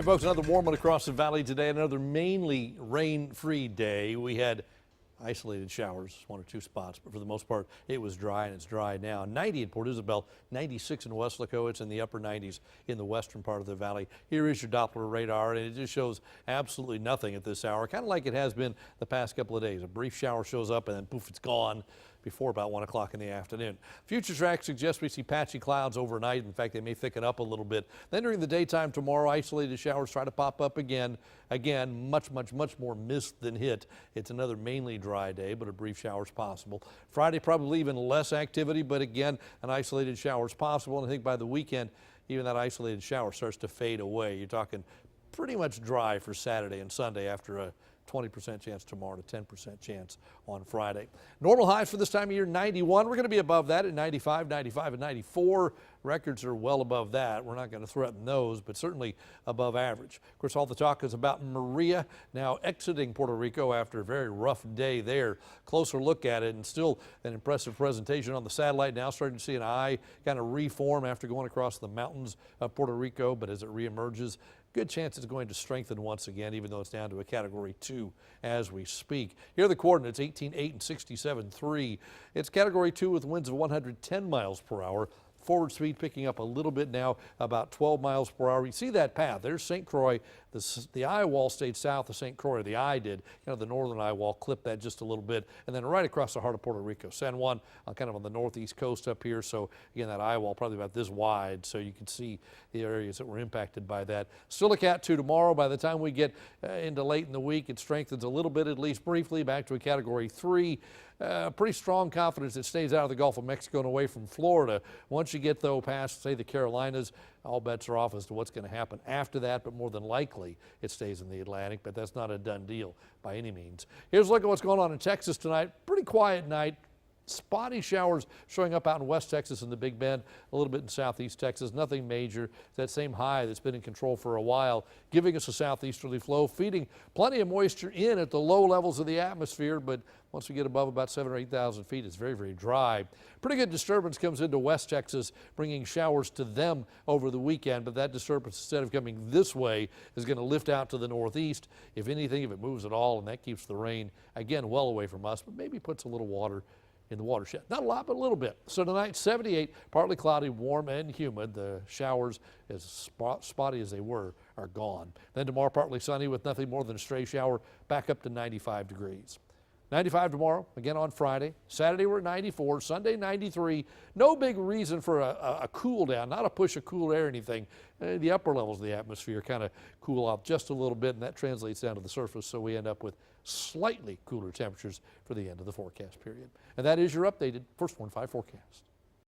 Folks, another warm one across the valley today, another mainly rain-free day. We had isolated showers, one or two spots, but for the most part, it was dry, and it's dry now. 90 in Port Isabel, 96 in Weslaco. It's in the upper 90s in the western part of the valley. Here is your Doppler radar, and it just shows absolutely nothing at this hour, kind of like it has been the past couple of days. A brief shower shows up, and then poof, it's gone before about 1 o'clock in the afternoon. Future track suggests we see patchy clouds overnight. In fact, they may thicken up a little bit. Then during the daytime tomorrow, isolated showers try to pop up again. Again, much more mist than hit. It's another mainly dry day, but a brief shower is possible. Friday, probably even less activity, but again, an isolated shower is possible. And I think by the weekend, even that isolated shower starts to fade away. You're talking pretty much dry for Saturday and Sunday after a 20% chance tomorrow to 10% chance on Friday. Normal highs for this time of year, 91. We're going to be above that at 95, 95, and 94. Records are well above that. We're not going to threaten those, but certainly above average. Of course, all the talk is about Maria now exiting Puerto Rico after a very rough day there. Closer look at it, and still an impressive presentation on the satellite. Now starting to see an eye kind of reform after going across the mountains of Puerto Rico, but as it reemerges, good chance it's going to strengthen once again, even though it's down to a Category 2 as we speak. Here are the coordinates, 18.8 and 67.3. It's Category 2 with winds of 110 miles per hour. Forward speed picking up a little bit now, about 12 miles per hour. You see that path. There's St. Croix. The eye wall stayed south of St. Croix. The eye did. The northern eye wall clipped that just a little bit. And then right across the heart of Puerto Rico. San Juan kind of on the northeast coast up here. So again, that eye wall probably about this wide. So you can see the areas that were impacted by that. Still a Cat 2 tomorrow. By the time we get into late in the week, it strengthens a little bit, at least briefly, back to a Category 3. Pretty strong confidence it stays out of the Gulf of Mexico and away from Florida. Once you get, though, past, say, the Carolinas, all bets are off as to what's going to happen after that, but more than likely it stays in the Atlantic, but that's not a done deal by any means. Here's a look at what's going on in Texas tonight. Pretty quiet night. Spotty showers showing up out in West Texas and the Big Bend, a little bit in southeast Texas. Nothing major. That same high that's been in control for a while, giving us a southeasterly flow, feeding plenty of moisture in at the low levels of the atmosphere. But once we get above about 7,000 or 8,000 feet, it's very dry. Pretty good disturbance comes into West Texas, bringing showers to them over the weekend. But that disturbance, instead of coming this way, is going to lift out to the northeast. If anything, if it moves at all, and that keeps the rain, again, well away from us, but maybe puts a little water in the watershed. Not a lot, but a little bit. So tonight, 78, partly cloudy, warm and humid. The showers, as spotty as they were, are gone. Then tomorrow, partly sunny with nothing more than a stray shower, back up to 95 degrees. 95 tomorrow, again on Friday. Saturday we're at 94, Sunday 93. No big reason for a cool down, not a push of cool air or anything. The upper levels of the atmosphere kind of cool off just a little bit, and that translates down to the surface, so we end up with slightly cooler temperatures for the end of the forecast period. And that is your updated First Warn 5 forecast.